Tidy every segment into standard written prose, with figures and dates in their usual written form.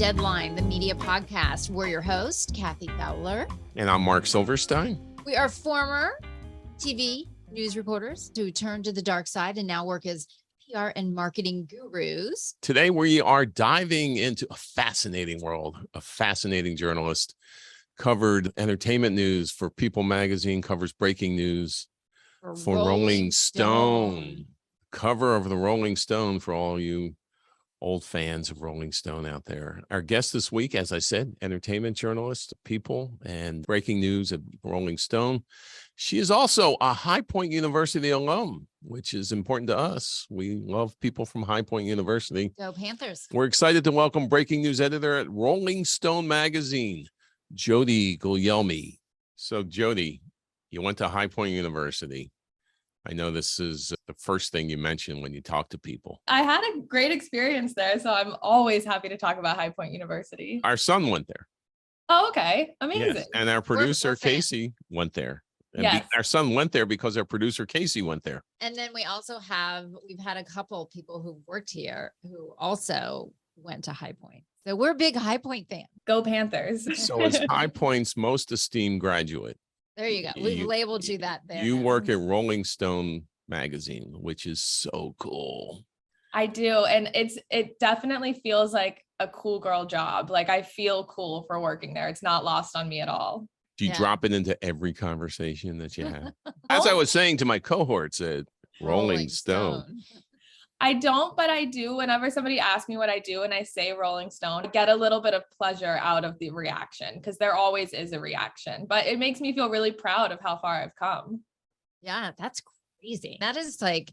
Deadline, the media podcast. We're your host, Kathy Fowler. And I'm Mark Silverstein. We are former TV news reporters who turned to the dark side and now work as PR and marketing gurus. Today, we are diving into a fascinating world. A fascinating journalist covered entertainment news for People magazine, covers breaking news for Rolling Stone. Cover of the Rolling Stone for all you old fans of Rolling Stone out there. Our guest this week, as I said, entertainment journalist, People, and breaking news at Rolling Stone. She is also a High Point University alum, which is important to us. We love people from High Point University. Go Panthers. We're excited to welcome breaking news editor at Rolling Stone magazine, Jodi Guglielmi. So, Jodi, you went to High Point University. I know this is the first thing you mention when you talk to people. I had a great experience there, so I'm always happy to talk about High Point University. Our son went there. Oh, okay. Amazing. Yes. And our producer, Casey, went there. And yes. Our son went there because our producer, Casey, went there. And then we've had a couple people who worked here who also went to High Point. So we're big High Point fans. Go Panthers. So as High Point's most esteemed graduate. There you go. We've labeled you that there. You work at Rolling Stone magazine, which is so cool. I do. And it definitely feels like a cool girl job. Like I feel cool for working there. It's not lost on me at all. Do you drop it into every conversation that you have? As I was saying to my cohorts at Rolling Stone. I don't, but I do. Whenever somebody asks me what I do and I say Rolling Stone, I get a little bit of pleasure out of the reaction because there always is a reaction, but it makes me feel really proud of how far I've come. Yeah, that's crazy. That is like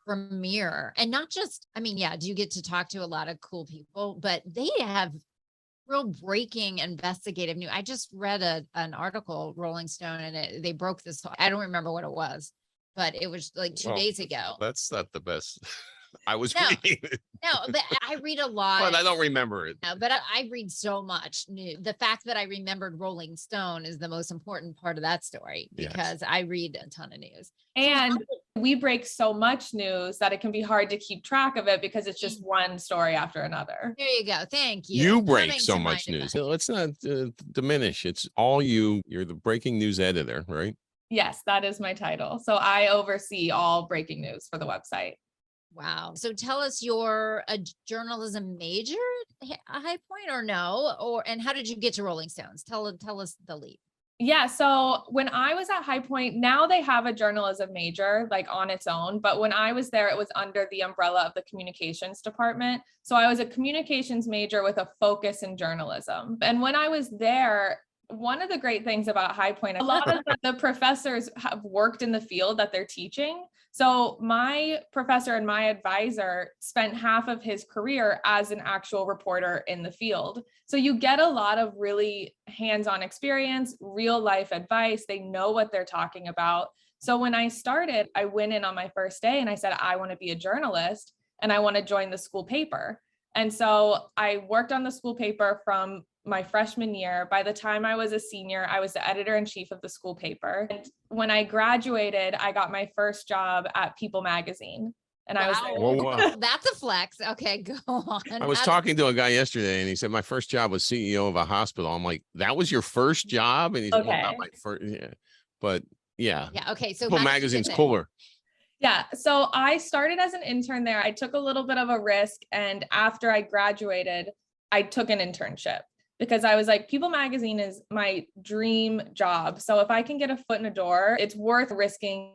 premier. And not just, do you get to talk to a lot of cool people, but they have real breaking investigative news. I just read an article, Rolling Stone, and they broke this. I don't remember what it was, but it was like 2 days ago. That's not the best. I was reading it. No, but I read a lot. But I don't remember it. No, but I read so much news. The fact that I remembered Rolling Stone is the most important part of that story because I read a ton of news. And we break so much news that it can be hard to keep track of it because it's just one story after another. There you go. Thank you. You break so much news. Let's not diminish. It's all you. You're the breaking news editor, right? Yes, that is my title. So I oversee all breaking news for the website. Wow. So tell us, you're a journalism major at High Point or no? And how did you get to Rolling Stones? Tell us the lead. Yeah. So when I was at High Point, now they have a journalism major like on its own. But when I was there, it was under the umbrella of the communications department. So I was a communications major with a focus in journalism. And when I was there, one of the great things about High Point, a lot of the professors have worked in the field that they're teaching. So my professor and my advisor spent half of his career as an actual reporter in the field. So you get a lot of really hands-on experience, real life advice. They know what they're talking about. So when I started, I went in on my first day and I said, I want to be a journalist and I want to join the school paper. And so I worked on the school paper from my freshman year. By the time I was a senior, I was the editor-in-chief of the school paper. And when I graduated, I got my first job at People magazine. And I was there. Whoa. That's a flex. Okay, go on. I was talking to a guy yesterday and he said, my first job was CEO of a hospital. I'm like, that was your first job? And he said, well, not my first. Yeah. But yeah. Yeah. Okay. So People magazine's cooler. Yeah. So I started as an intern there. I took a little bit of a risk. And after I graduated, I took an internship because I was like, People magazine is my dream job. So if I can get a foot in the door, it's worth risking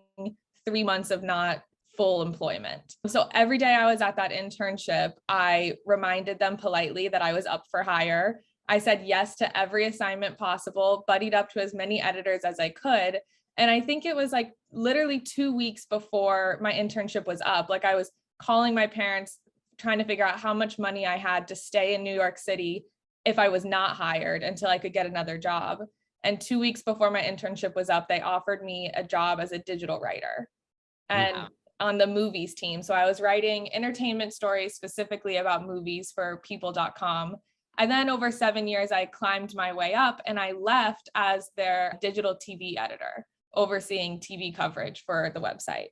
3 months of not full employment. So every day I was at that internship, I reminded them politely that I was up for hire. I said yes to every assignment possible, buddied up to as many editors as I could. And I think it was like literally 2 weeks before my internship was up. Like I was calling my parents, trying to figure out how much money I had to stay in New York City if I was not hired until I could get another job. And 2 weeks before my internship was up, they offered me a job as a digital writer and on the movies team. So I was writing entertainment stories specifically about movies for people.com. And then over 7 years, I climbed my way up and I left as their digital TV editor, overseeing TV coverage for the website.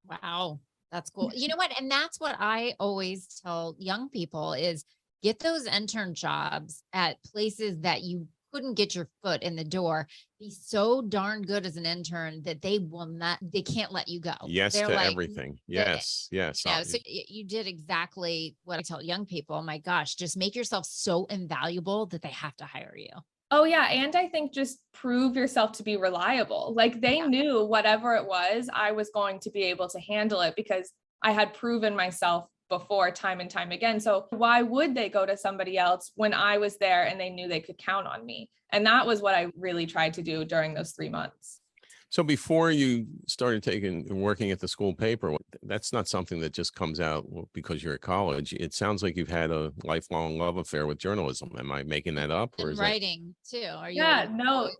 Wow. That's cool. You know what? And that's what I always tell young people is get those intern jobs at places that you couldn't get your foot in the door. Be so darn good as an intern that they can't let you go. Yes They're to like, everything. Yes. Yes. so you did exactly what I tell young people. Oh my gosh, just make yourself so invaluable that they have to hire you. Oh yeah. And I think just prove yourself to be reliable. Like they knew whatever it was, I was going to be able to handle it because I had proven myself before time and time again. So why would they go to somebody else when I was there and they knew they could count on me? And that was what I really tried to do during those 3 months. So before you started working at the school paper, that's not something that just comes out because you're at college. It sounds like you've had a lifelong love affair with journalism. Am I making that up? And writing too. Are you? Yeah, no.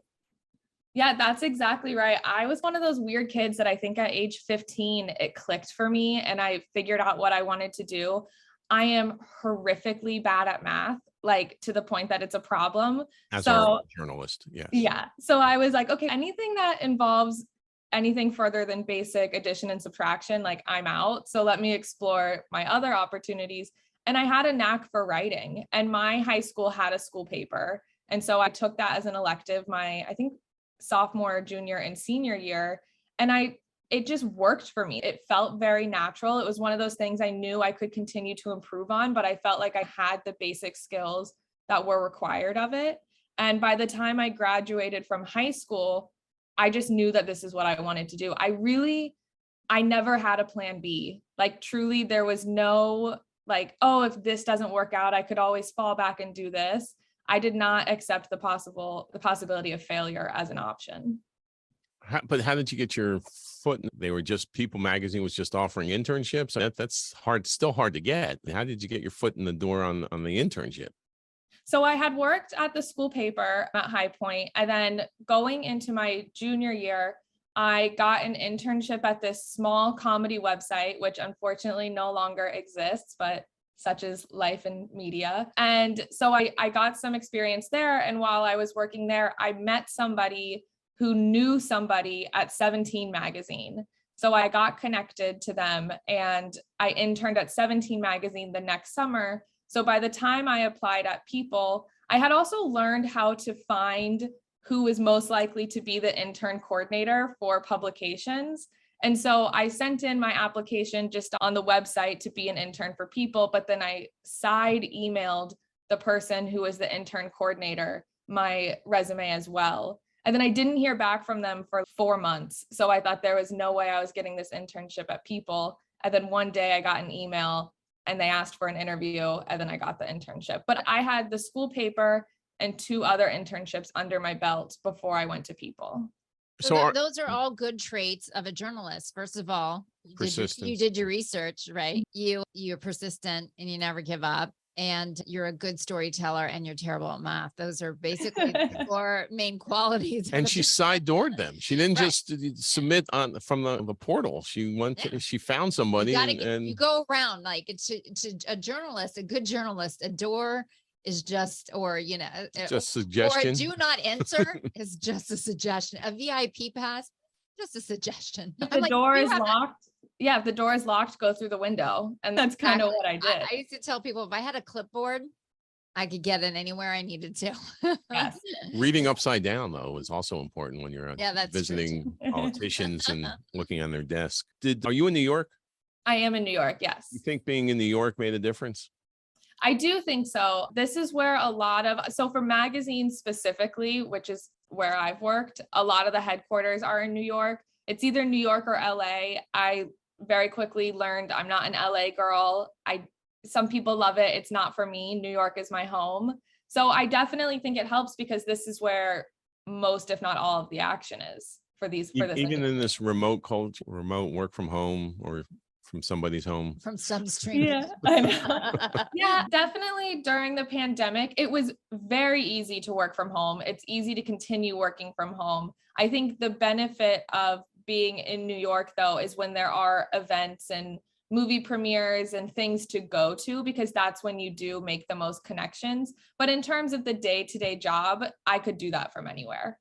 Yeah, that's exactly right. I was one of those weird kids that I think at age 15, it clicked for me and I figured out what I wanted to do. I am horrifically bad at math, like to the point that it's a problem. As a journalist, yes. Yeah. So I was like, okay, anything that involves anything further than basic addition and subtraction, like I'm out. So let me explore my other opportunities. And I had a knack for writing and my high school had a school paper. And so I took that as an elective, I think sophomore, junior, and senior year. And it just worked for me. It felt very natural. It was one of those things I knew I could continue to improve on, but I felt like I had the basic skills that were required of it. And by the time I graduated from high school, I just knew that this is what I wanted to do. I never had a plan B. Like truly, there was no like, oh, if this doesn't work out, I could always fall back and do this. I did not accept the possibility of failure as an option. But how did you get your foot? They were just People magazine was just offering internships. That's hard, still hard to get. How did you get your foot in the door on the internship? So I had worked at the school paper at High Point, and then going into my junior year, I got an internship at this small comedy website, which unfortunately no longer exists, but such is life in media. And so I got some experience there. And while I was working there, I met somebody who knew somebody at 17 magazine. So I got connected to them and I interned at 17 magazine the next summer. So by the time I applied at People, I had also learned how to find who was most likely to be the intern coordinator for publications. And so I sent in my application just on the website to be an intern for People, but then I side emailed the person who was the intern coordinator my resume as well. And then I didn't hear back from them for 4 months. So I thought there was no way I was getting this internship at People. And then one day I got an email and they asked for an interview and then I got the internship. But I had the school paper and 2 other internships under my belt before I went to People. So those are all good traits of a journalist. First of all, you did your research, right? You're persistent and you never give up. And you're a good storyteller and you're terrible at math. Those are basically the 4 main qualities. And she side-doored them. She didn't just submit from the portal. She went she found somebody and you go around like to a journalist, a good journalist, a door is just, or, just suggestion. Or a do not enter is just a suggestion. A VIP pass, just a suggestion. If the door is locked. Yeah, if the door is locked, go through the window. And that's kind of what I did. I used to tell people if I had a clipboard, I could get it anywhere I needed to. Yes. Reading upside down, though, is also important when you're visiting politicians and looking on their desk. Are you in New York? I am in New York, yes. You think being in New York made a difference? I do think so. This is where so for magazines specifically, which is where I've worked, a lot of the headquarters are in New York. It's either New York or LA. I very quickly learned I'm not an LA girl. Some people love it. It's not for me. New York is my home. So I definitely think it helps because this is where most, if not all, of the action is for this. Even in this remote culture, remote work from home or from somebody's home. From some stream. Yeah, I know. Yeah, definitely during the pandemic, it was very easy to work from home. It's easy to continue working from home. I think the benefit of being in New York, though, is when there are events and movie premieres and things to go to, because that's when you do make the most connections. But in terms of the day-to-day job, I could do that from anywhere.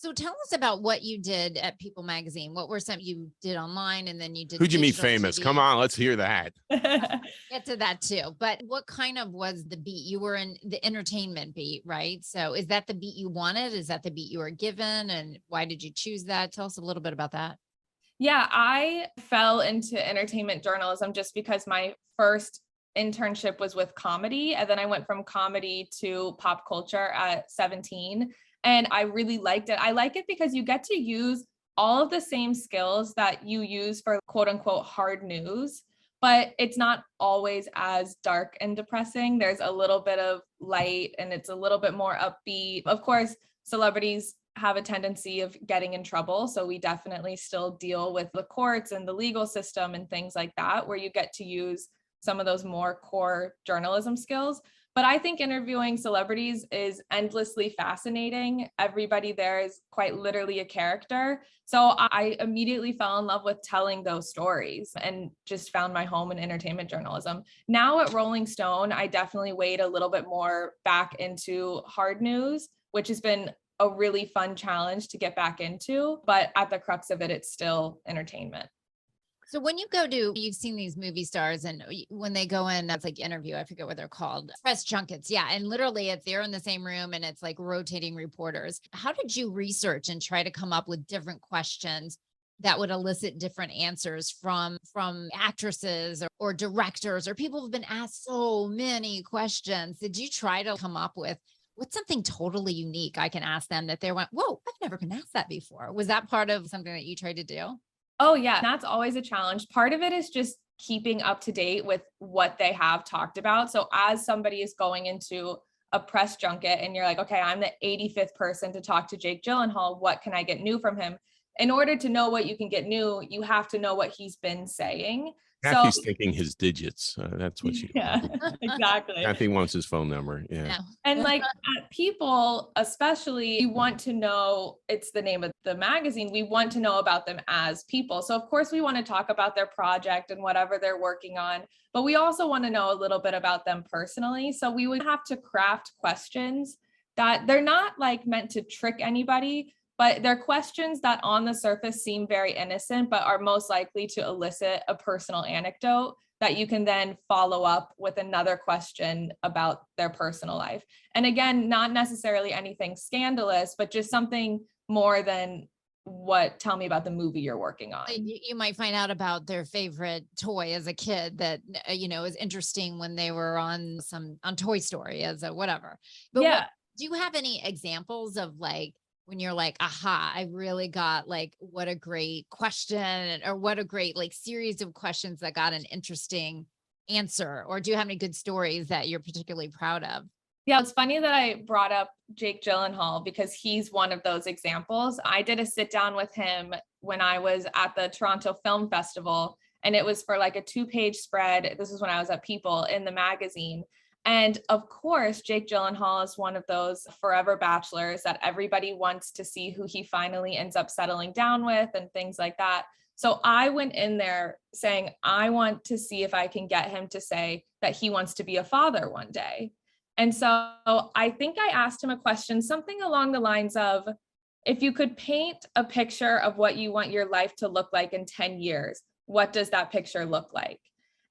So tell us about what you did at People Magazine. What were some you did online, and then you did Who'd you meet digital famous? TV? Come on, let's hear that. Get to that too. But what kind of was the beat? You were in the entertainment beat, right? So is that the beat you wanted? Is that the beat you were given? And why did you choose that? Tell us a little bit about that. Yeah, I fell into entertainment journalism just because my first internship was with comedy. And then I went from comedy to pop culture at 17. And I really liked it. I like it because you get to use all of the same skills that you use for quote unquote hard news, but it's not always as dark and depressing. There's a little bit of light and it's a little bit more upbeat. Of course, celebrities have a tendency of getting in trouble. So we definitely still deal with the courts and the legal system and things like that, where you get to use some of those more core journalism skills. But I think interviewing celebrities is endlessly fascinating. Everybody there is quite literally a character. So I immediately fell in love with telling those stories and just found my home in entertainment journalism. Now at Rolling Stone, I definitely wade a little bit more back into hard news, which has been a really fun challenge to get back into. But at the crux of it, it's still entertainment. So when you've seen these movie stars, and when they go in, that's like interview, I forget what they're called, press junkets. Yeah. And literally they're in the same room and it's like rotating reporters. How did you research and try to come up with different questions that would elicit different answers from actresses or directors or people who've been asked so many questions? Did you try to come up with what's something totally unique I can ask them that they went, whoa, I've never been asked that before? Was that part of something that you tried to do? Oh, yeah, that's always a challenge. Part of it is just keeping up to date with what they have talked about. So as somebody is going into a press junket and you're like, okay, I'm the 85th person to talk to Jake Gyllenhaal, what can I get new from him? In order to know what you can get new, you have to know what he's been saying. Kathy's thinking his digits. That's what she. Yeah, exactly. Kathy wants his phone number. Yeah. No. And like at People, especially, you want to know, it's the name of the magazine, we want to know about them as people. So of course we want to talk about their project and whatever they're working on, but we also want to know a little bit about them personally. So we would have to craft questions that they're not like meant to trick anybody, but they're questions that on the surface seem very innocent, but are most likely to elicit a personal anecdote that you can then follow up with another question about their personal life. And again, not necessarily anything scandalous, but just something more than tell me about the movie you're working on. You might find out about their favorite toy as a kid that, is interesting when they were on Toy Story as a whatever. But yeah. Do you have any examples of like, when you're like, aha, I really got like, what a great question, or what a great like series of questions that got an interesting answer? Or do you have any good stories that you're particularly proud of? Yeah, it's funny that I brought up Jake Gyllenhaal because he's one of those examples. I did a sit down with him when I was at the Toronto Film Festival, and it was for like a 2-page spread. This is when I was at People in the magazine. And of course, Jake Gyllenhaal is one of those forever bachelors that everybody wants to see who he finally ends up settling down with and things like that. So I went in there saying, I want to see if I can get him to say that he wants to be a father one day. And so I think I asked him a question, something along the lines of, if you could paint a picture of what you want your life to look like in 10 years, what does that picture look like?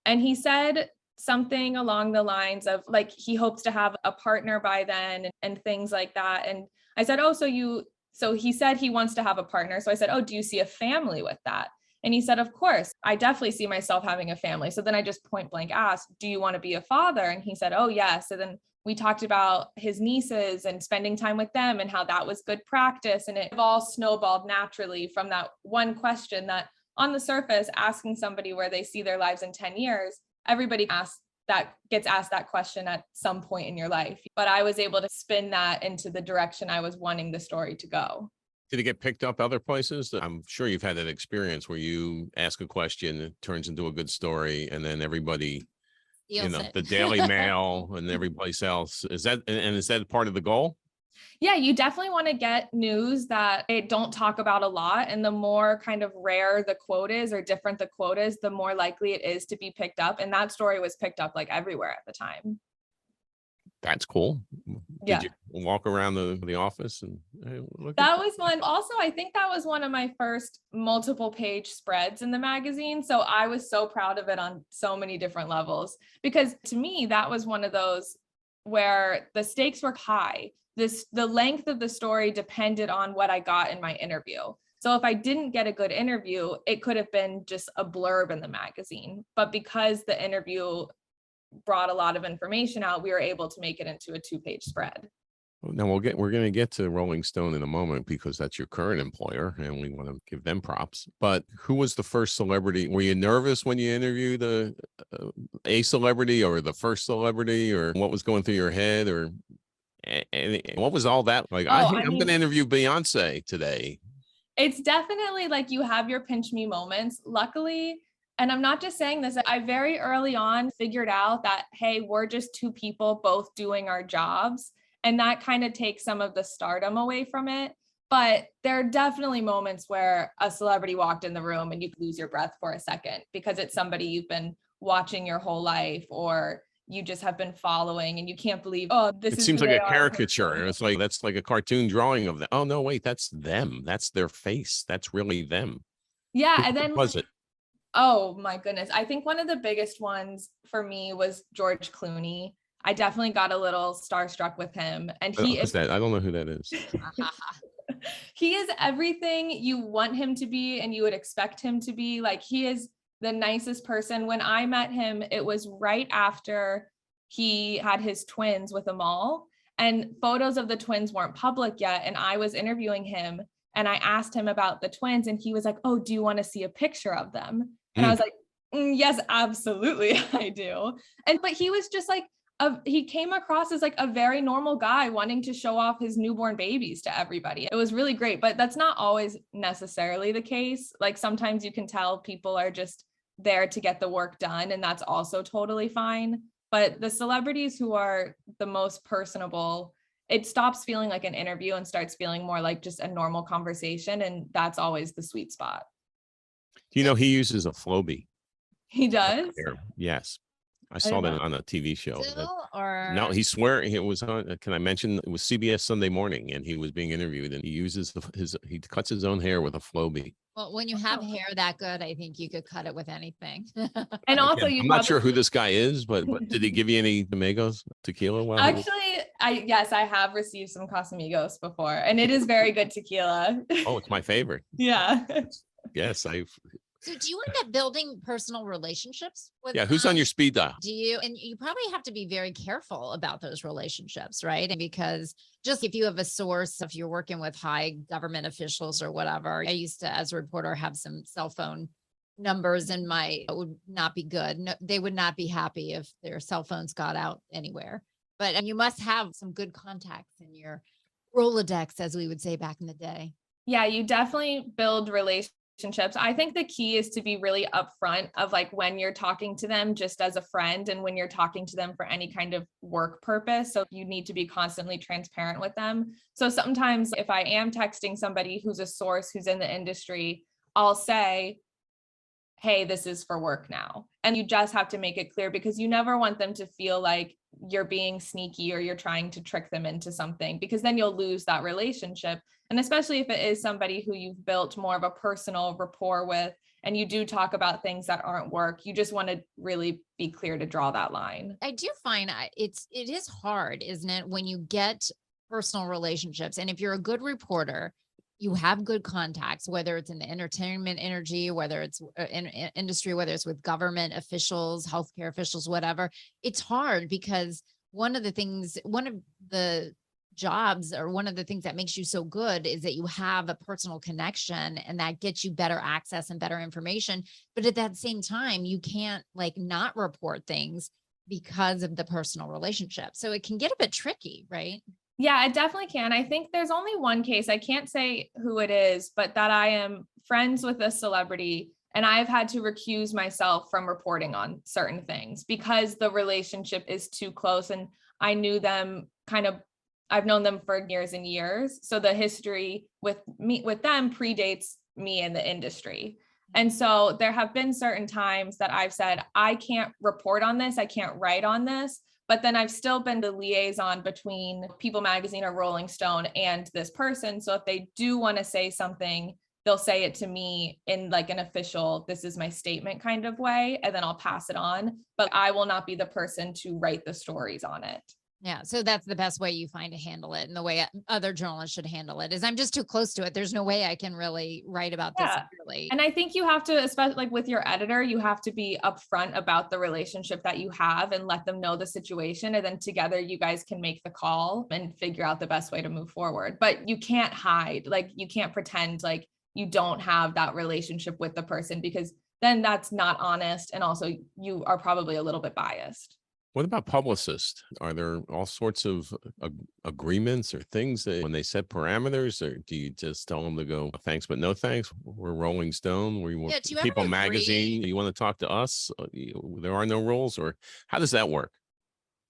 And he said something along the lines of like, he hopes to have a partner by then and things like that. And I said, oh, so he said he wants to have a partner. So I said, oh, do you see a family with that? And he said, of course, I definitely see myself having a family. So then I just point blank asked, do you want to be a father? And he said, oh, yes. So then we talked about his nieces and spending time with them and how that was good practice. And it all snowballed naturally from that one question that on the surface, asking somebody where they see their lives in 10 years, everybody gets asked that question at some point in your life. But I was able to spin that into the direction I was wanting the story to go. Did it get picked up other places? I'm sure you've had that experience where you ask a question, it turns into a good story, and then everybody, the Daily Mail and every place else. Is that part of the goal? Yeah, you definitely want to get news that they don't talk about a lot. And the more kind of rare the quote is or different the quote is, the more likely it is to be picked up. And that story was picked up like everywhere at the time. That's cool. Yeah. Did you walk around the office and hey, look at That was one. Also, I think that was one of my first multiple page spreads in the magazine. So I was so proud of it on so many different levels, because to me, that was one of those where the stakes were high. The length of the story depended on what I got in my interview. So if I didn't get a good interview, it could have been just a blurb in the magazine. But because the interview brought a lot of information out, we were able to make it into a 2-page spread. Now we're going to get to Rolling Stone in a moment because that's your current employer and we want to give them props. But who was the first celebrity? Were you nervous when you interviewed a celebrity or the first celebrity, or what was going through your head, or and what was all that like? I'm going to interview Beyonce today. It's definitely like you have your pinch me moments. Luckily, and I'm not just saying this, I very early on figured out that, hey, we're just two people both doing our jobs. And that kind of takes some of the stardom away from it. But there are definitely moments where a celebrity walked in the room and you lose your breath for a second because it's somebody you've been watching your whole life, or you just have been following and you can't believe, oh, this is. It seems like a caricature. It's like, that's like a cartoon drawing of them. Oh, no, wait, that's them. That's their face. That's really them. Yeah. And then was it? Oh my goodness. I think one of the biggest ones for me was George Clooney. I definitely got a little starstruck with him. And he is that. I don't know who that is. He is everything you want him to be and you would expect him to be. Like, he is the nicest person. When I met him, it was right after he had his twins with Amal, and photos of the twins weren't public yet. And I was interviewing him and I asked him about the twins and he was like, oh, do you want to see a picture of them? And I was like, yes, absolutely, I do. But he was just like, he came across as like a very normal guy wanting to show off his newborn babies to everybody. It was really great, but that's not always necessarily the case. Like, sometimes you can tell people are just there to get the work done, and that's also totally fine. But the celebrities who are the most personable, it stops feeling like an interview and starts feeling more like just a normal conversation. And that's always the sweet spot. Do you know he uses a Flowbee? He does? Yes. I saw that on a TV show. No, he it was on, can I mention, it was CBS Sunday Morning, and he was being interviewed, and he uses he cuts his own hair with a Flowbee. Well, when you have hair that good, I think you could cut it with anything. And also, I'm not sure who this guy is, but did he give you any Amigos tequila? Actually, yes, I have received some Casamigos before, and it is very good tequila. Oh, it's my favorite. Yeah. Yes, So do you end up building personal relationships with who's on your speed dial? And you probably have to be very careful about those relationships, right? And because just if you have a source, if you're working with high government officials or whatever, I used to, as a reporter, have some cell phone numbers in it would not be good. No, they would not be happy if their cell phones got out anywhere. But you must have some good contacts in your Rolodex, as we would say back in the day. Yeah, you definitely build relationships. I think the key is to be really upfront of like when you're talking to them just as a friend and when you're talking to them for any kind of work purpose. So you need to be constantly transparent with them. So sometimes if I am texting somebody who's a source who's in the industry, I'll say, hey, this is for work now. And you just have to make it clear, because you never want them to feel like you're being sneaky or you're trying to trick them into something, because then you'll lose that relationship. And especially if it is somebody who you've built more of a personal rapport with, and you do talk about things that aren't work, you just want to really be clear to draw that line. I do find it is hard, isn't it, when you get personal relationships. And if you're a good reporter, you have good contacts, whether it's in the entertainment industry, whether it's in industry, whether it's with government officials, healthcare officials, whatever. It's hard because one of the jobs, or one of the things that makes you so good, is that you have a personal connection, and that gets you better access and better information. But at that same time, you can't like not report things because of the personal relationship. So it can get a bit tricky, right? Yeah, it definitely can. I think there's only one case, I can't say who it is, but that I am friends with a celebrity and I've had to recuse myself from reporting on certain things because the relationship is too close. And I knew them I've known them for years and years. So the history with them predates me in the industry. And so there have been certain times that I've said, I can't report on this, I can't write on this, but then I've still been the liaison between People Magazine or Rolling Stone and this person. So if they do want to say something, they'll say it to me in like an official, this is my statement kind of way, and then I'll pass it on. But I will not be the person to write the stories on it. Yeah. So that's the best way you find to handle it. And the way other journalists should handle it is I'm just too close to it. There's no way I can really write about this. Really. And I think you have to, especially like with your editor, you have to be upfront about the relationship that you have and let them know the situation. And then together you guys can make the call and figure out the best way to move forward. But you can't hide, like you can't pretend like you don't have that relationship with the person, because then that's not honest. And also you are probably a little bit biased. What about publicists? Are there all sorts of agreements or things that when they set parameters, or do you just tell them to go, thanks, but no thanks? We're Rolling Stone. We were People Magazine. You want to talk to us? There are no rules, or how does that work?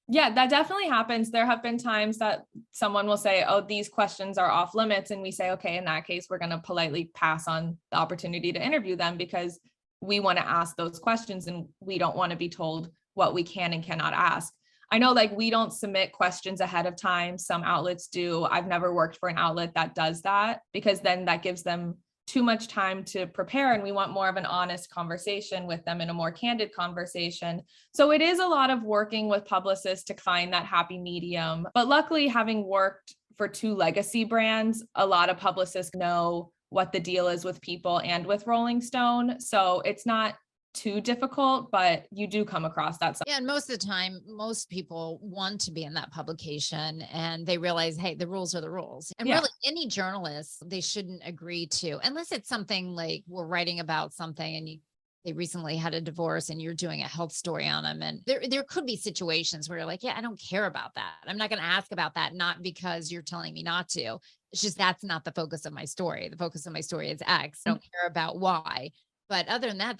Yeah, that definitely happens. There have been times that someone will say, oh, these questions are off limits. And we say, okay, in that case, we're going to politely pass on the opportunity to interview them because we want to ask those questions and we don't want to be told what we can and cannot ask. I know like we don't submit questions ahead of time. Some outlets do. I've never worked for an outlet that does that, because then that gives them too much time to prepare. And we want more of an honest conversation with them and a more candid conversation. So it is a lot of working with publicists to find that happy medium. But luckily, having worked for 2 legacy brands, a lot of publicists know what the deal is with People and with Rolling Stone. So it's not too difficult, but you do come across that. Yeah. And most of the time, most people want to be in that publication and they realize, hey, the rules are the rules. And really any journalist, they shouldn't agree to, unless it's something like we're writing about something and they recently had a divorce and you're doing a health story on them. And there could be situations where you're like, yeah, I don't care about that. I'm not going to ask about that. Not because you're telling me not to. It's just, that's not the focus of my story. The focus of my story is X. I don't care about Y. But other than that,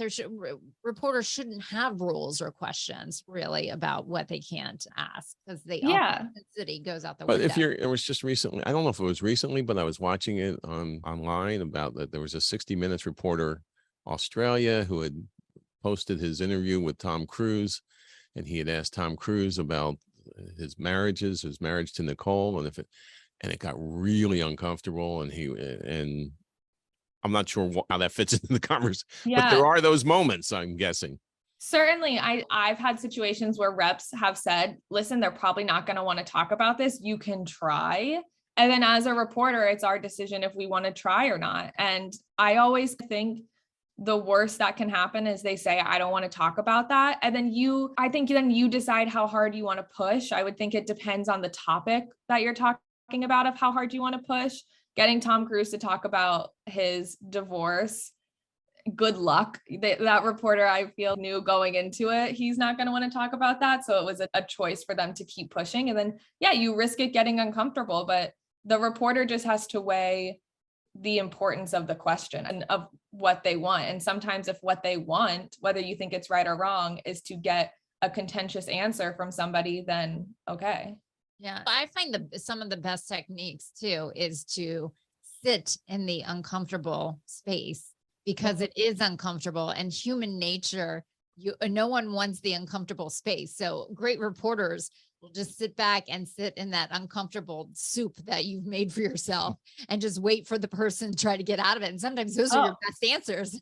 reporters shouldn't have rules or questions really about what they can't ask, because authenticity goes out the window. But it was just recently, I don't know if it was recently, but I was watching it online about that. There was a 60 Minutes reporter, Australia, who had posted his interview with Tom Cruise, and he had asked Tom Cruise about his marriage to Nicole, and it got really uncomfortable, and I'm not sure how that fits into the conversation, but there are those moments, I'm guessing. Certainly. I've had situations where reps have said, listen, they're probably not going to want to talk about this. You can try. And then as a reporter, it's our decision if we want to try or not. And I always think the worst that can happen is they say, I don't want to talk about that. And then I think you decide how hard you want to push. I would think it depends on the topic that you're talking about of how hard you want to push. Getting Tom Cruise to talk about his divorce, good luck. That reporter, I feel, knew going into it, he's not going to want to talk about that. So it was a choice for them to keep pushing. And then, you risk it getting uncomfortable, but the reporter just has to weigh the importance of the question and of what they want. And sometimes if what they want, whether you think it's right or wrong, is to get a contentious answer from somebody, then okay. Yeah. I find some of the best techniques too is to sit in the uncomfortable space, because it is uncomfortable, and human nature, no one wants the uncomfortable space. So great reporters will just sit back and sit in that uncomfortable soup that you've made for yourself and just wait for the person to try to get out of it. And sometimes those are your best answers.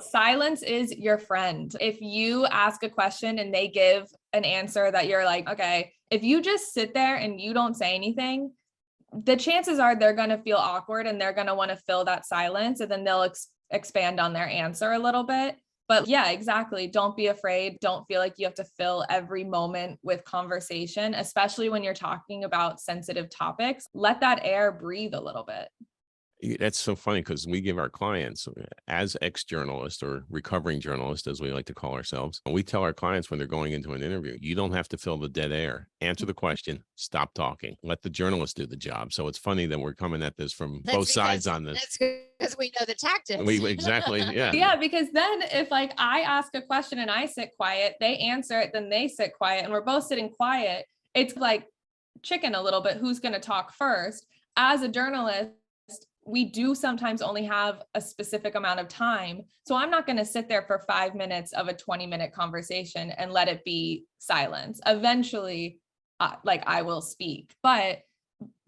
Silence is your friend. If you ask a question and they give an answer that you're like, okay, if you just sit there and you don't say anything, the chances are they're going to feel awkward and they're going to want to fill that silence, and then they'll expand on their answer a little bit. But yeah, exactly. Don't be afraid. Don't feel like you have to fill every moment with conversation, especially when you're talking about sensitive topics. Let that air breathe a little bit. That's so funny, because we give our clients, as ex-journalists or recovering journalists, as we like to call ourselves, we tell our clients when they're going into an interview, you don't have to fill the dead air. Answer the question, stop talking, let the journalist do the job. So it's funny that we're coming at this from both sides on this. That's because we know the tactics. Exactly. Yeah. Yeah, because then if like I ask a question and I sit quiet, they answer it, then they sit quiet, and we're both sitting quiet. It's like chicken a little bit. Who's going to talk first? As a journalist, we do sometimes only have a specific amount of time. So I'm not going to sit there for 5 minutes of a 20-minute conversation and let it be silence. Eventually, like I will speak. But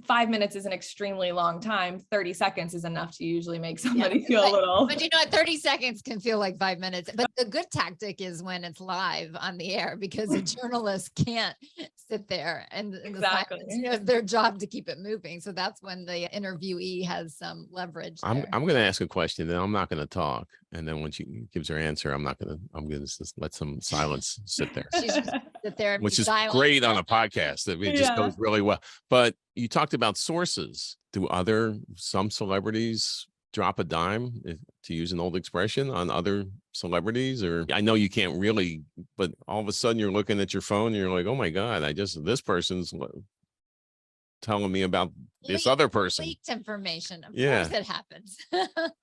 5 minutes is an extremely long time. 30 seconds is enough to usually make somebody feel a little. But 30 seconds can feel like 5 minutes. But the good tactic is when it's live on the air, because a journalist can't sit there and Exactly. it's their job to keep it moving. So that's when the interviewee has some leverage. I'm going to ask a question, then I'm not going to talk. And then when she gives her answer, I'm going to just let some silence sit there. She's just sit there and Which be is silent. great on a podcast. It just goes really well. But you talked about sources. Do some celebrities drop a dime, to use an old expression, on other celebrities? Or I know you can't really, but all of a sudden you're looking at your phone and you're like, oh my God, this person's telling me about this other person. Leaked information. Of Yeah. course it happens.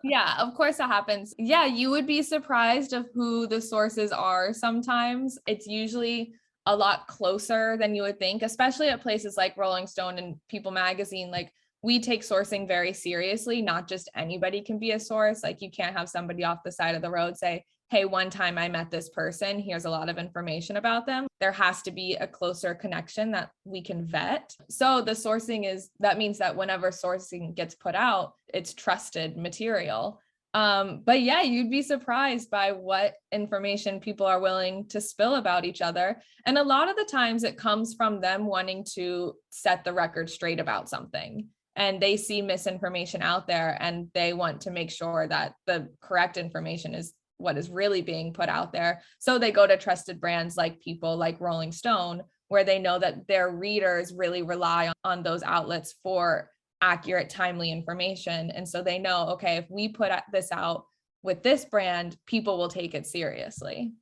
Yeah, of course it happens. Yeah, you would be surprised of who the sources are sometimes. It's usually a lot closer than you would think, especially at places like Rolling Stone and People Magazine. Like, we take sourcing very seriously. Not just anybody can be a source. Like, you can't have somebody off the side of the road say, hey, one time I met this person, here's a lot of information about them. There has to be a closer connection that we can vet. So the sourcing that means that whenever sourcing gets put out, it's trusted material. But yeah, you'd be surprised by what information people are willing to spill about each other. And a lot of the times it comes from them wanting to set the record straight about something. And they see misinformation out there and they want to make sure that the correct information is what is really being put out there. So they go to trusted brands like People, like Rolling Stone, where they know that their readers really rely on those outlets for accurate, timely information. And so they know, okay, if we put this out with this brand, people will take it seriously.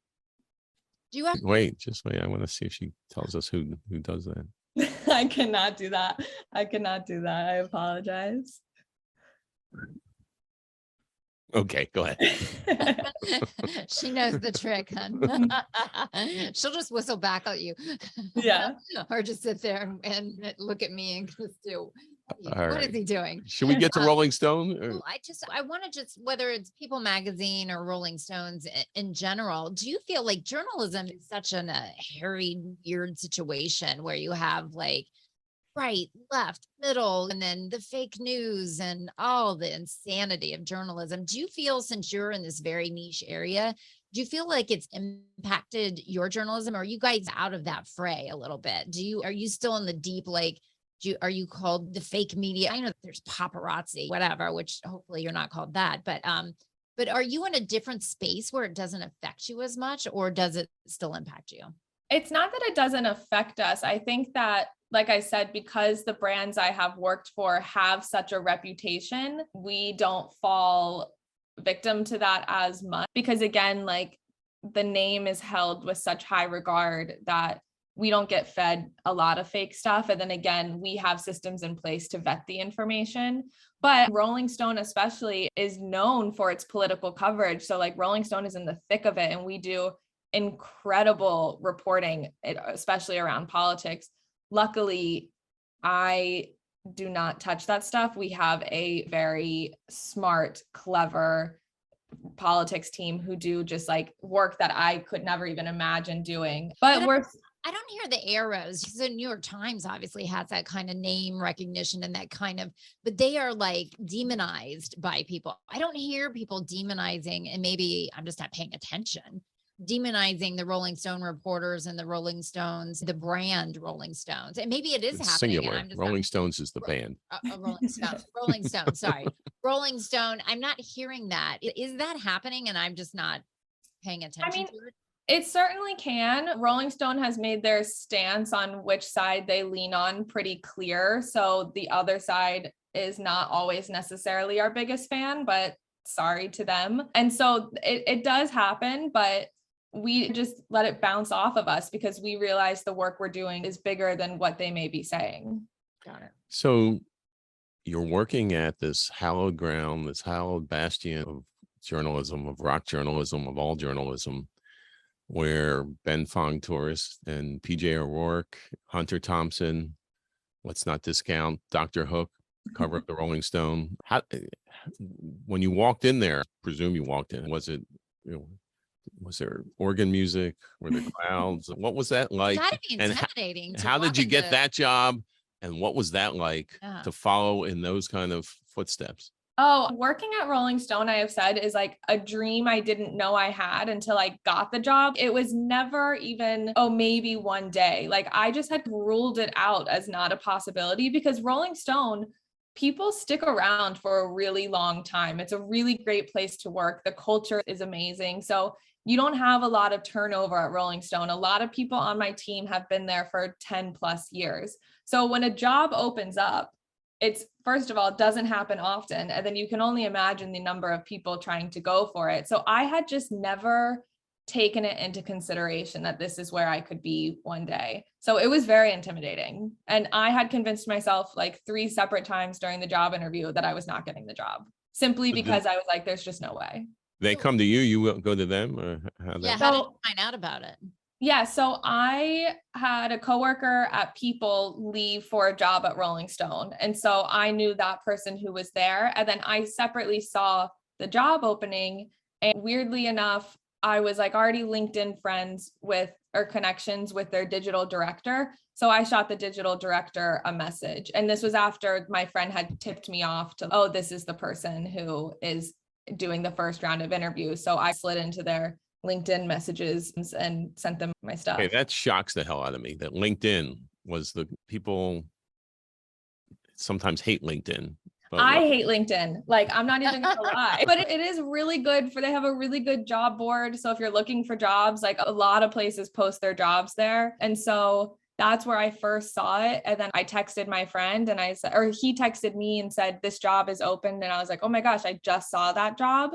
Just wait. I want to see if she tells us who does that. I cannot do that. I apologize. Okay, go ahead. She knows the trick, hun. She'll just whistle back at you. Yeah. Or just sit there and look at me and just do, what right. is he doing? Should we get to Rolling Stone? Well, I want to whether it's People Magazine or Rolling Stones in general, do you feel like journalism is such a hairy, weird situation where you have like right, left, middle, and then the fake news and all the insanity of journalism? Do you feel, since you're in this very niche area, do you feel like it's impacted your journalism? Or are you guys out of that fray a little bit? Are you still in the deep, like, are you called the fake media? I know that there's paparazzi, whatever, which hopefully you're not called that, but are you in a different space where it doesn't affect you as much, or does it still impact you? It's not that it doesn't affect us. I think that, like I said, because the brands I have worked for have such a reputation, we don't fall victim to that as much, because again, like, the name is held with such high regard that we don't get fed a lot of fake stuff. And then again, we have systems in place to vet the information. But Rolling Stone especially is known for its political coverage. So like, Rolling Stone is in the thick of it, and we do incredible reporting, especially around politics. Luckily, I do not touch that stuff. We have a very smart, clever politics team who do just like work that I could never even imagine doing. But I don't hear the arrows. The New York Times obviously has that kind of name recognition and that kind of, but they are like demonized by people. I don't hear people demonizing, and maybe I'm just not paying attention, demonizing the Rolling Stone reporters and the Rolling Stones, the brand Rolling Stones. And maybe it is It's happening. singular. Rolling Stones is the band. Rolling Stone. Rolling Stone. Sorry. Rolling Stone. I'm not hearing that. Is that happening? And I'm just not paying attention to it. It certainly can. Rolling Stone has made their stance on which side they lean on pretty clear. So the other side is not always necessarily our biggest fan, but sorry to them. And so it does happen, but we just let it bounce off of us because we realize the work we're doing is bigger than what they may be saying. Got it. So you're working at this hallowed ground, this hallowed bastion of journalism, of rock journalism, of all journalism, where Ben Fong Tourist and PJ O'Rourke, Hunter Thompson, let's not discount Dr. Hook, cover of the Rolling Stone. When you walked in there, I presume you walked in, was it, Was there organ music? Were there clouds? What was that like? Gotta be And intimidating. to how did walk you get into- that job? And what was that like Yeah. to follow in those kind of footsteps? Oh, working at Rolling Stone, I have said, is like a dream I didn't know I had until I got the job. It was never even, oh, maybe one day. Like I just had ruled it out as not a possibility because Rolling Stone, people stick around for a really long time. It's a really great place to work. The culture is amazing. So you don't have a lot of turnover at Rolling Stone. A lot of people on my team have been there for 10 plus years. So when a job opens up, it's, first of all, it doesn't happen often. And then you can only imagine the number of people trying to go for it. So I had just never taken it into consideration that this is where I could be one day. So it was very intimidating. And I had convinced myself like 3 separate times during the job interview that I was not getting the job simply because I was like, there's just no way. They come to you, you will go to them, or how Yeah, that? how did you find out about it? Yeah, so I had a coworker at People leave for a job at Rolling Stone. And so I knew that person who was there. And then I separately saw the job opening. And weirdly enough, I was like already LinkedIn friends with or connections with their digital director. So I shot the digital director a message. And this was after my friend had tipped me off to, oh, this is the person who is doing the first round of interviews. So I slid into their LinkedIn messages and sent them my stuff. Okay, that shocks the hell out of me that LinkedIn was the people sometimes hate LinkedIn. But I hate LinkedIn. Like, I'm not even gonna lie, but it is really good they have a really good job board. So if you're looking for jobs, like a lot of places post their jobs there. And so that's where I first saw it. And then I texted my friend and I said, or he texted me and said, this job is open. And I was like, oh my gosh, I just saw that job.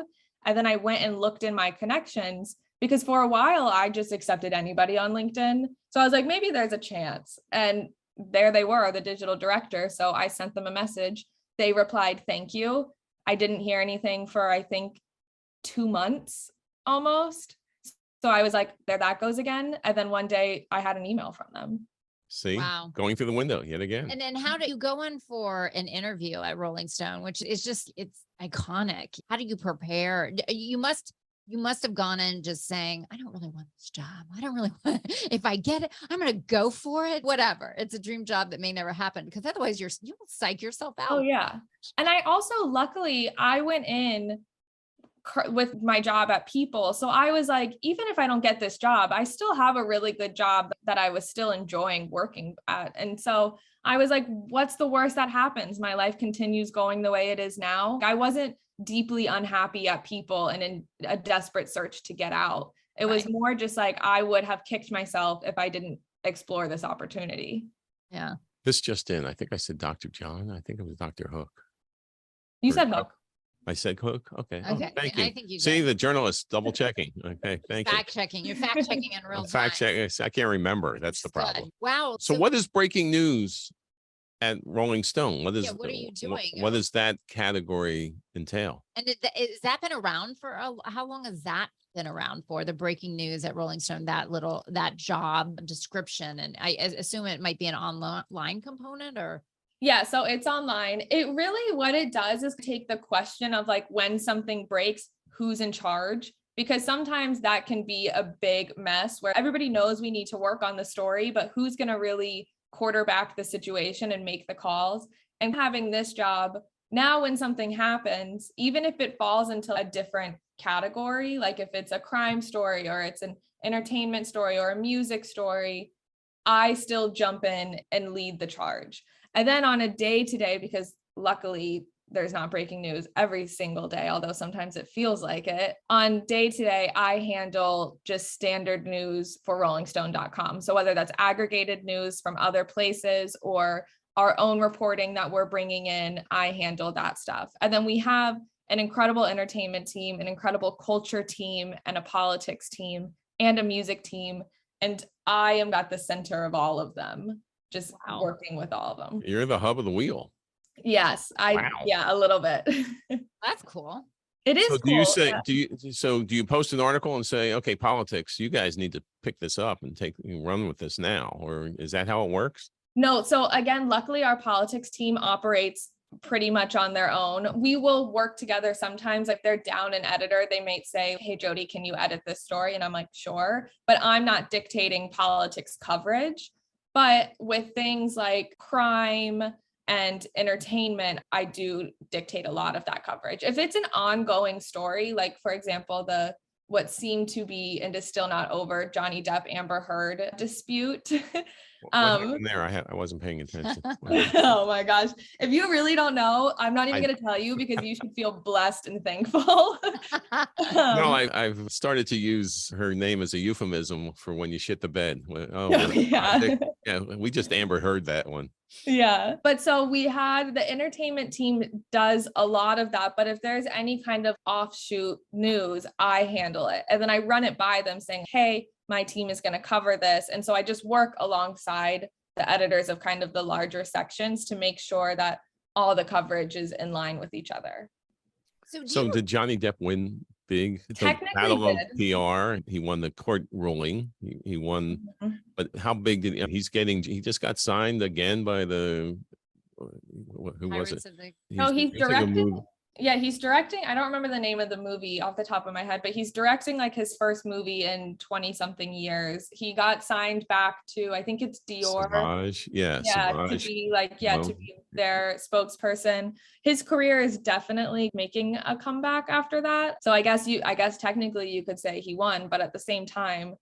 And then I went and looked in my connections because for a while I just accepted anybody on LinkedIn. So I was like, maybe there's a chance. And there they were, the digital director. So I sent them a message. They replied, thank you. I didn't hear anything for, I think, 2 months almost. So I was like, there that goes again. And then one day I had an email from them. see, Wow. going through the window yet again. And then how do you go in for an interview at Rolling Stone, which is just, it's iconic. How do you prepare? You must have gone in just saying, I don't really want this job. I don't really want, if I get it, I'm going to go for it, whatever. It's a dream job that may never happen because otherwise you will psych yourself out. Oh yeah. And I also, luckily I went in with my job at People. So I was like, even if I don't get this job, I still have a really good job that I was still enjoying working at. And so I was like, what's the worst that happens? My life continues going the way it is now. I wasn't deeply unhappy at People and in a desperate search to get out. It was more just like, I would have kicked myself if I didn't explore this opportunity. Yeah. This just in, I think I said Dr. John. I think it was Dr. Hook. You Or said Hook. I said Hook. Okay. Oh, Okay. thank you. I think you See, did. the journalist double checking. Okay. Thank you. Fact checking. You're fact checking in real time. Fact check. I can't remember. That's the Understood. problem. Wow. So what is breaking news at Rolling Stone? What is, Yeah, what are you doing? What does that category entail? And is that been around for how long has that been around for, the breaking news at Rolling Stone, that job description? And I assume it might be an online component or. Yeah, so it's online. It really, what it does is take the question of like when something breaks, who's in charge? Because sometimes that can be a big mess where everybody knows we need to work on the story, but who's going to really quarterback the situation and make the calls? And having this job now, when something happens, even if it falls into a different category, like if it's a crime story or it's an entertainment story or a music story, I still jump in and lead the charge. And then on a day-to-day, because luckily there's not breaking news every single day, although sometimes it feels like it, on day-to-day, I handle just standard news for rollingstone.com. So whether that's aggregated news from other places or our own reporting that we're bringing in, I handle that stuff. And then we have an incredible entertainment team, an incredible culture team, and a politics team, and a music team. And I am at the center of all of them. Just working with all of them. You're the hub of the wheel. Yes, yeah, a little bit. That's cool. It is. So cool. do you say, do you post an article and say, okay, politics, you guys need to pick this up and run with this now? Or is that how it works? No. So again, luckily our politics team operates pretty much on their own. We will work together sometimes. If they're down an editor, they might say, hey, Jodi, can you edit this story? And I'm like, sure. But I'm not dictating politics coverage. But with things like crime and entertainment, I do dictate a lot of that coverage. If it's an ongoing story, like, for example, what seemed to be and is still not over, Johnny Depp Amber Heard dispute. What happened there? I wasn't paying attention. Oh my gosh. If you really don't know, I'm not even going to tell you, because you should feel blessed and thankful. No, I've started to use her name as a euphemism for when you shit the bed. Yeah, we just Amber Heard that one. Yeah. But so we had the entertainment team does a lot of that. But if there's any kind of offshoot news, I handle it. And then I run it by them saying, hey, my team is going to cover this. And so I just work alongside the editors of kind of the larger sections to make sure that all the coverage is in line with each other. So did Johnny Depp win big? Technically Battle of did. PR. He won the court ruling. He won. Mm-hmm. But how big did he just got signed again by the, who was it? No, he's directing. Yeah, he's directing. I don't remember the name of the movie off the top of my head, but he's directing like his first movie in 20 something years. He got signed back to, I think it's Dior. Savage. Yeah, Savage. To be like, to be their spokesperson. His career is definitely making a comeback after that. So I guess technically you could say he won, but at the same time,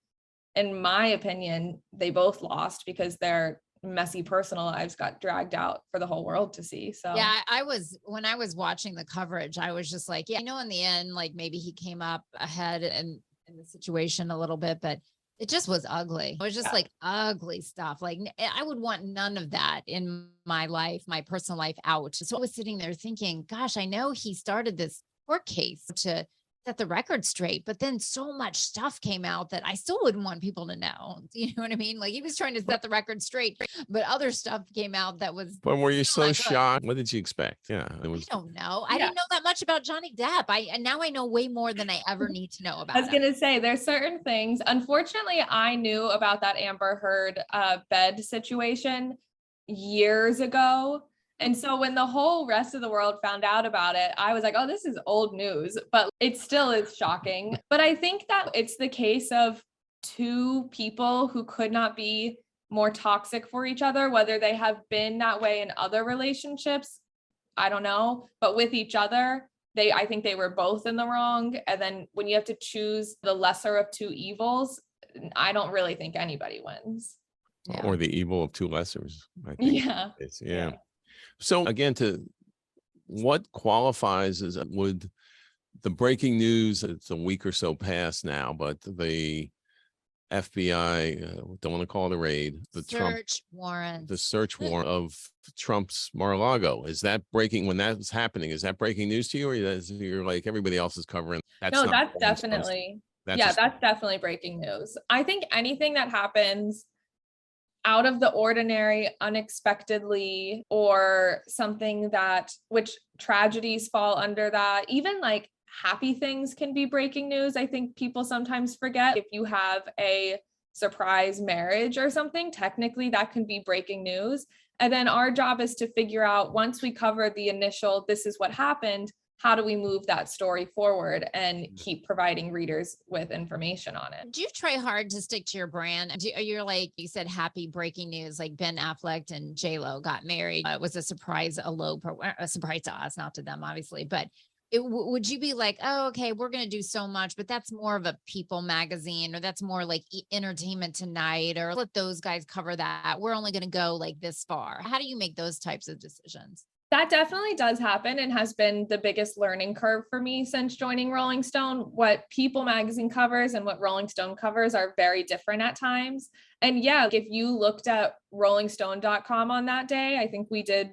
in my opinion, they both lost because their messy personal lives got dragged out for the whole world to see. So yeah, when I was watching the coverage, I was just like, yeah, I know in the end, like maybe he came up ahead in the situation a little bit, but it just was ugly. It was just like ugly stuff. Like I would want none of that in my life, my personal life out. So I was sitting there thinking, gosh, I know he started this court case to set the record straight, but then so much stuff came out that I still wouldn't want people to know. You know what I mean? Like he was trying to set the record straight, but other stuff came out that was. But were you so shocked? What did you expect? Yeah, I don't know. I didn't know that much about Johnny Depp. Now I know way more than I ever need to know about. I was gonna say there's certain things. Unfortunately, I knew about that Amber Heard bed situation years ago. And so when the whole rest of the world found out about it, I was like, oh, this is old news, but it still is shocking. But I think that it's the case of two people who could not be more toxic for each other, whether they have been that way in other relationships, I don't know, but with each other, I think they were both in the wrong. And then when you have to choose the lesser of two evils, I don't really think anybody wins. Yeah. Or the evil of two lessers. I think yeah. So again, what qualifies as would the breaking news? It's a week or so past now, but the FBI, don't want to call it a raid, the search warrant of Trump's Mar-a-Lago. Is that breaking when that's happening? Is that breaking news to you, or you're like everybody else is covering? That's definitely that's definitely breaking news. I think anything that happens out of the ordinary, unexpectedly, or something which tragedies fall under that, even like happy things can be breaking news. I think people sometimes forget. If you have a surprise marriage or something, technically that can be breaking news. And then our job is to figure out, once we cover the initial, this is what happened, how do we move that story forward and keep providing readers with information on it? Do you try hard to stick to your brand? You're like, you said, happy breaking news, like Ben Affleck and J-Lo got married. It was a surprise, a surprise to us, not to them, obviously. But would you be like, oh, okay, we're going to do so much, but that's more of a People magazine, or that's more like Entertainment Tonight, or let those guys cover that. We're only going to go like this far. How do you make those types of decisions? That definitely does happen and has been the biggest learning curve for me since joining Rolling Stone. What People magazine covers and what Rolling Stone covers are very different at times. And yeah, if you looked at rollingstone.com on that day, I think we did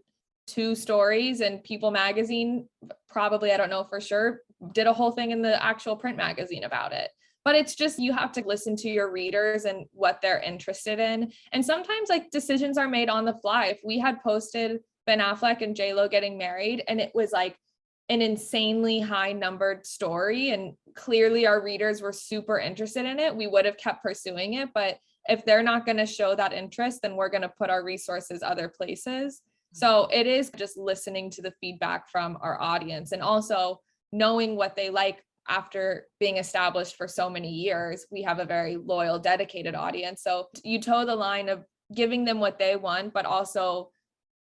2 stories, and People magazine probably, I don't know for sure, did a whole thing in the actual print magazine about it. But it's just, you have to listen to your readers and what they're interested in. And sometimes like decisions are made on the fly. If we had posted Ben Affleck and J-Lo getting married, and it was like an insanely high numbered story, and clearly our readers were super interested in it, we would have kept pursuing it. But if they're not going to show that interest, then we're going to put our resources other places. So it is just listening to the feedback from our audience and also knowing what they like. After being established for so many years, we have a very loyal, dedicated audience. So you toe the line of giving them what they want, but also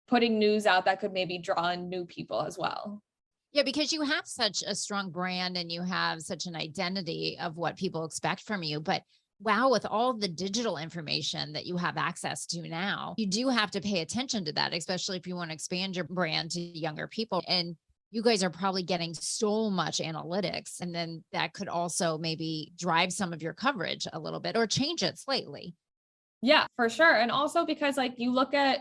putting news out that could maybe draw in new people as well. Yeah, because you have such a strong brand and you have such an identity of what people expect from you. But wow, with all the digital information that you have access to now, you do have to pay attention to that, especially if you want to expand your brand to younger people. And you guys are probably getting so much analytics, and then that could also maybe drive some of your coverage a little bit or change it slightly. Yeah, for sure. And also because like you look at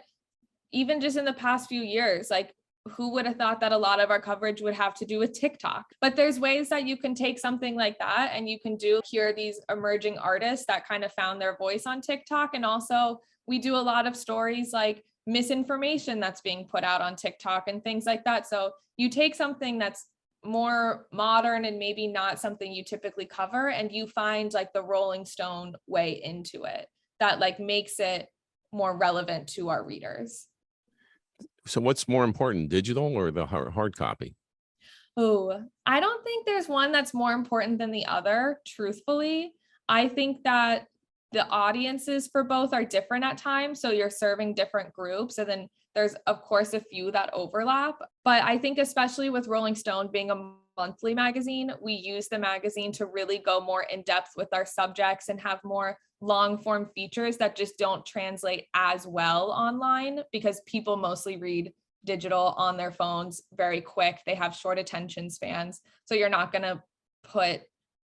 even just in the past few years, like who would have thought that a lot of our coverage would have to do with TikTok? But there's ways that you can take something like that and you can hear these emerging artists that kind of found their voice on TikTok. And also we do a lot of stories like misinformation that's being put out on TikTok and things like that. So you take something that's more modern and maybe not something you typically cover, and you find like the Rolling Stone way into it that like makes it more relevant to our readers. So what's more important, digital or the hard copy? Oh, I don't think there's one that's more important than the other, truthfully. I think that the audiences for both are different at times. So you're serving different groups. And then there's, of course, a few that overlap. But I think especially with Rolling Stone being a monthly magazine, we use the magazine to really go more in depth with our subjects and have more long form features that just don't translate as well online because people mostly read digital on their phones very quick. They have short attention spans. So you're not going to put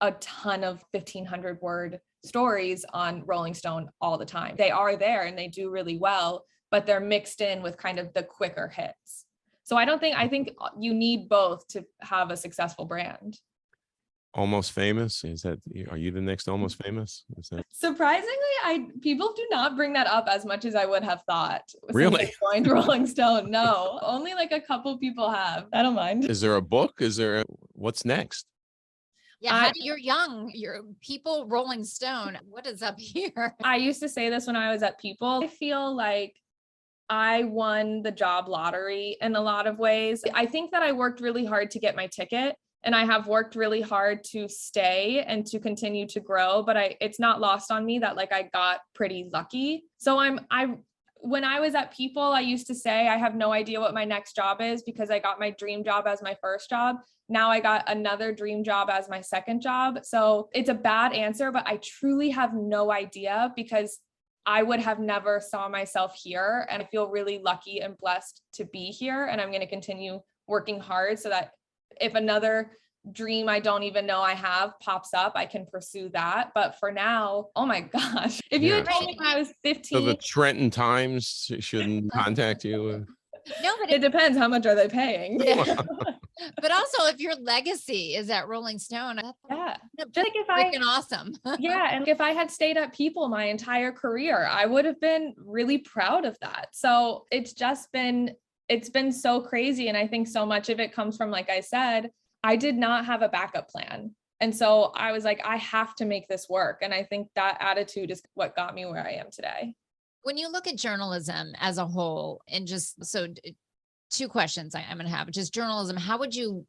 a ton of 1,500 word stories on Rolling Stone all the time. They are there and they do really well, but they're mixed in with kind of the quicker hits. So I think you need both to have a successful brand. Almost Famous, are you the next Almost Famous? Surprisingly, people do not bring that up as much as I would have thought. Really? Since I joined Rolling Stone. No, only like a couple people have. I don't mind. Is there a book? What's next? Yeah, you're young, you're People, Rolling Stone. What is up here? I used to say this when I was at People. I feel like I won the job lottery in a lot of ways. I think that I worked really hard to get my ticket. And I have worked really hard to stay and to continue to grow, but it's not lost on me that like I got pretty lucky. So when I was at People, I used to say I have no idea what my next job is because I got my dream job as my first job. Now I got another dream job as my second job. So it's a bad answer, but I truly have no idea because I would have never saw myself here. And I feel really lucky and blessed to be here. And I'm going to continue working hard so that if another dream I don't even know I have pops up, I can pursue that. But for now, oh my gosh, if you had told me when I was 15. So the Trenton Times shouldn't contact you? No, but it depends. How much are they paying? Yeah. But also if your legacy is at Rolling Stone, yeah, just like if freaking awesome. Yeah. And if I had stayed at People my entire career, I would have been really proud of that. So it's been so crazy. And I think so much of it comes from, like I said, I did not have a backup plan. And so I was like, I have to make this work. And I think that attitude is what got me where I am today. When you look at journalism as a whole, and just so two questions I'm going to have, just journalism, how would you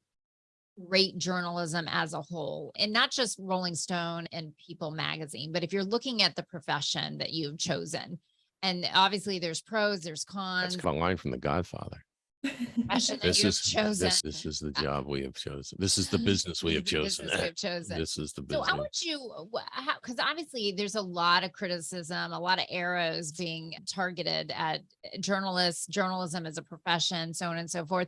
rate journalism as a whole, and not just Rolling Stone and People magazine, but if you're looking at the profession that you've chosen? And obviously there's pros, there's cons. That's a line from The Godfather. This is the job we have chosen. This is the business we have chosen. This is the business. So how would you, because obviously there's a lot of criticism, a lot of arrows being targeted at journalists, journalism as a profession, so on and so forth.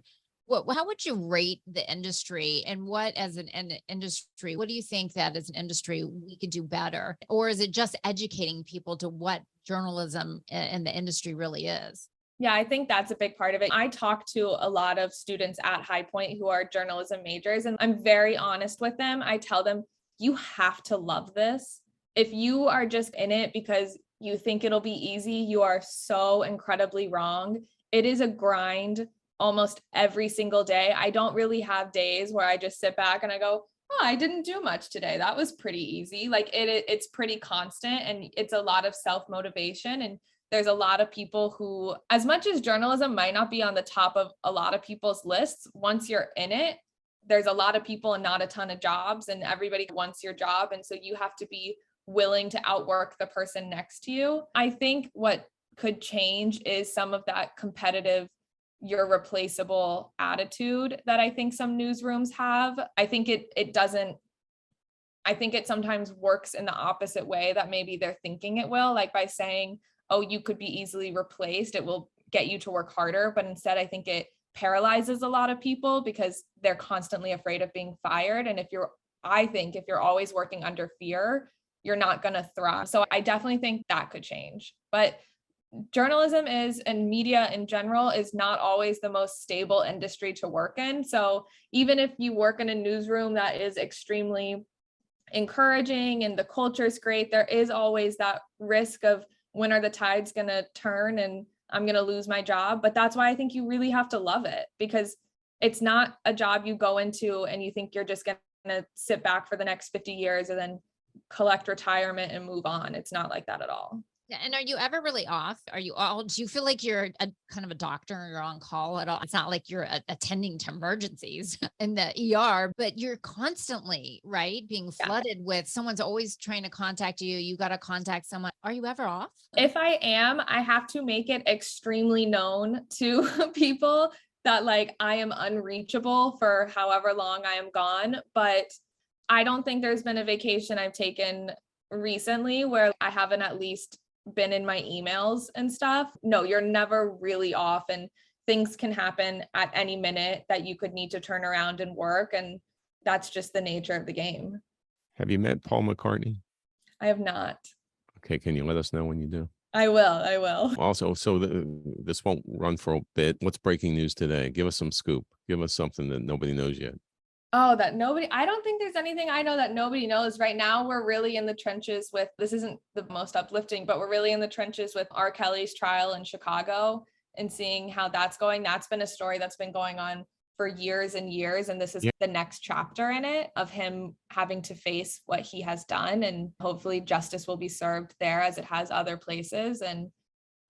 How would you rate the industry, and what as an industry, what do you think that as an industry we could do better? Or is it just educating people to what journalism in the industry really is? Yeah, I think that's a big part of it. I talk to a lot of students at High Point who are journalism majors, and I'm very honest with them. I tell them, you have to love this. If you are just in it because you think it'll be easy, you are so incredibly wrong. It is a grind almost every single day. I don't really have days where I just sit back and I go, oh, I didn't do much today. That was pretty easy. Like it's pretty constant, and it's a lot of self-motivation, and there's a lot of people who, as much as journalism might not be on the top of a lot of people's lists, once you're in it, there's a lot of people and not a ton of jobs, and everybody wants your job. And so you have to be willing to outwork the person next to you. I think what could change is some of that competitive, you're replaceable attitude that I think some newsrooms have. I think it doesn't, I think it sometimes works in the opposite way that maybe they're thinking it will, like by saying, oh, you could be easily replaced, it will get you to work harder. But instead, I think it paralyzes a lot of people because they're constantly afraid of being fired. And I think if you're always working under fear, you're not going to thrive. So I definitely think that could change. But journalism is, and media in general, is not always the most stable industry to work in. So even if you work in a newsroom that is extremely encouraging and the culture is great, there is always that risk of when are the tides going to turn and I'm going to lose my job. But that's why I think you really have to love it, because it's not a job you go into and you think you're just going to sit back for the next 50 years and then collect retirement and move on. It's not like that at all. Yeah. And are you ever really off? Do you feel like you're a kind of a doctor or you're on call at all? It's not like you're attending to emergencies in the ER, but you're constantly, right, being flooded with someone's always trying to contact you. You got to contact someone. Are you ever off? If I am, I have to make it extremely known to people that like I am unreachable for however long I am gone. But I don't think there's been a vacation I've taken recently where I haven't at least been in my emails and stuff. No, you're never really off, and things can happen at any minute that you could need to turn around and work. And that's just the nature of the game. Have you met Paul McCartney? I have not. Okay. Can you let us know when you do? I will. Also, so this won't run for a bit. What's breaking news today? Give us some scoop. Give us something that nobody knows yet. Oh, I don't think there's anything I know that nobody knows. Right now, we're really in the trenches with, this isn't the most uplifting, but we're really in the trenches with R. Kelly's trial in Chicago and seeing how that's going. That's been a story that's been going on for years and years. And this is the next chapter in it of him having to face what he has done. And hopefully justice will be served there as it has other places. And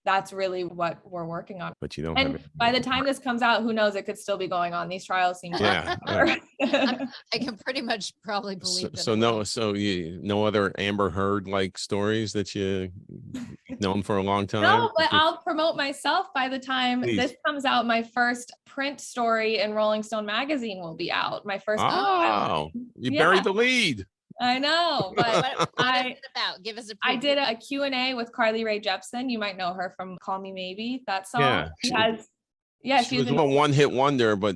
that's really what we're working on. But you don't and by the time this comes out, who knows, it could still be going on. These trials seem I can pretty much probably believe so no other Amber Heard like stories that you known for a long time? No, but I'll promote myself. By the time this comes out, my first print story in Rolling Stone magazine will be out. My first you buried the lead. I know, but what is it about? Give us a preview. I did a Q&A with Rae Jepsen. You might know her from Call Me Maybe, that song. Yeah. She was a one-hit wonder, but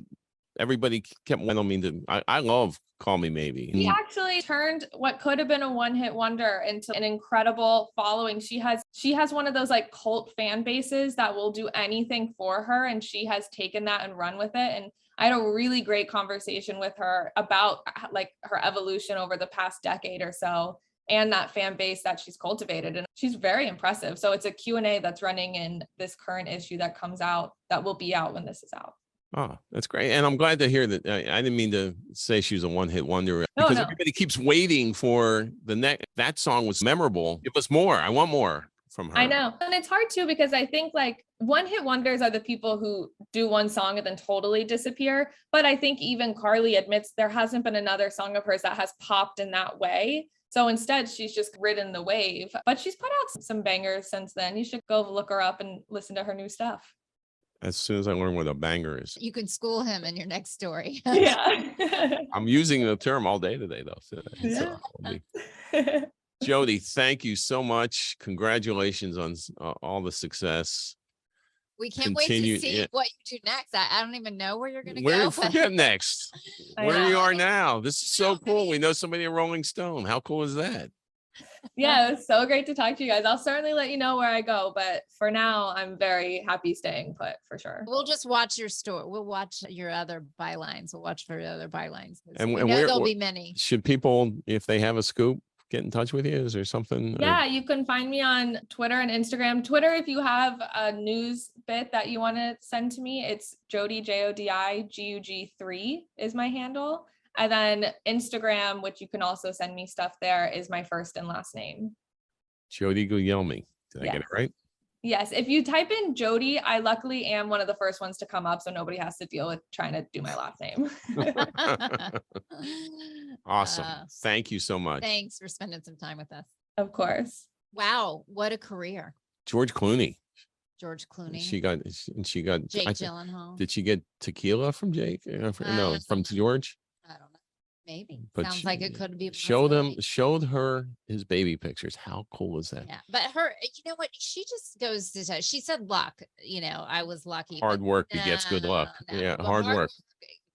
everybody kept wanting me to. I love Call Me Maybe. She actually turned what could have been a one-hit wonder into an incredible following. She has one of those like cult fan bases that will do anything for her, and she has taken that and run with it. And I had a really great conversation with her about like her evolution over the past decade or so and that fan base that she's cultivated. And she's very impressive. So it's a Q&A that's running in this current issue that comes out, that will be out when this is out. Oh, that's great. And I'm glad to hear that. I didn't mean to say she was a one-hit wonder because everybody keeps waiting for the next. That song was memorable. Give us more. I want more from her. I know. And it's hard too, because I think like one-hit wonders are the people who do one song and then totally disappear. But I think even Carly admits there hasn't been another song of hers that has popped in that way. So instead, she's just ridden the wave. But she's put out some bangers since then. You should go look her up and listen to her new stuff. As soon as I learn what a banger is. You can school him in your next story. Yeah. I'm using the term all day today, though. So Jodi, thank you so much. Congratulations on all the success. We can't wait to see what you do next. I don't even know where you're going to go. Forget next. Where you are now. This is so cool. We know somebody in Rolling Stone. How cool is that? Yeah, it was so great to talk to you guys. I'll certainly let you know where I go, but for now, I'm very happy staying put for sure. We'll just watch your story. We'll watch your other bylines. We'll watch for the other bylines. And there'll be many. Should people, if they have a scoop, get in touch with you? Is there something? Yeah, you can find me on Twitter and Instagram. Twitter, if you have a news bit that you want to send to me, it's Jodi, JODIGUG3 is my handle. And then Instagram, which you can also send me stuff there, is my first and last name. Jodi Guglielmi. Did I get it right? Yes. If you type in Jodi, I luckily am one of the first ones to come up. So nobody has to deal with trying to do my last name. Awesome. Thank you so much. Thanks for spending some time with us. Of course. Wow. What a career. George Clooney. George Clooney. She got Jake Gyllenhaal. Did she get tequila from Jake? No, from George. I don't know. Maybe. But Sounds like it could be. a Showed possibility. her his baby pictures. How cool is that? Yeah. But you know what? She just goes to say, she said luck, I was lucky. Hard but work begets good luck. no. Yeah, But hard work.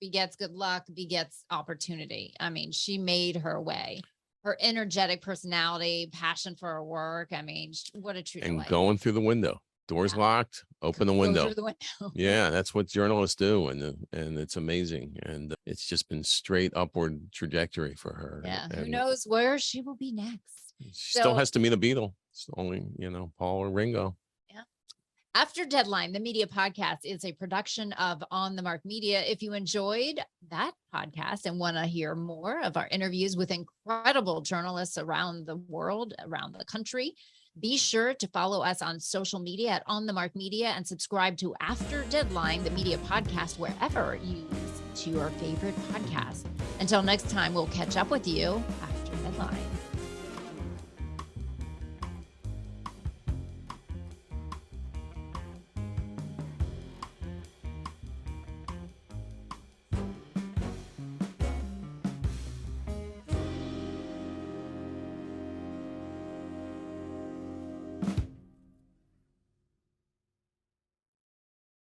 begets good luck, begets opportunity. I mean, she made her way. Her energetic personality, passion for her work. I mean, what a treat. And going through the window. Doors locked, open the Go window. through the window. Yeah, that's what journalists do. And it's amazing. And it's just been straight upward trajectory for her. Yeah. Who And knows where she will be next? she still has to meet a Beatle. It's only, Paul or Ringo. After Deadline, the media podcast is a production of On the Mark Media. If you enjoyed that podcast and want to hear more of our interviews with incredible journalists around the world, around the country, be sure to follow us on social media at On the Mark Media and subscribe to After Deadline, the media podcast, wherever you listen to your favorite podcast. Until next time, we'll catch up with you after Deadline.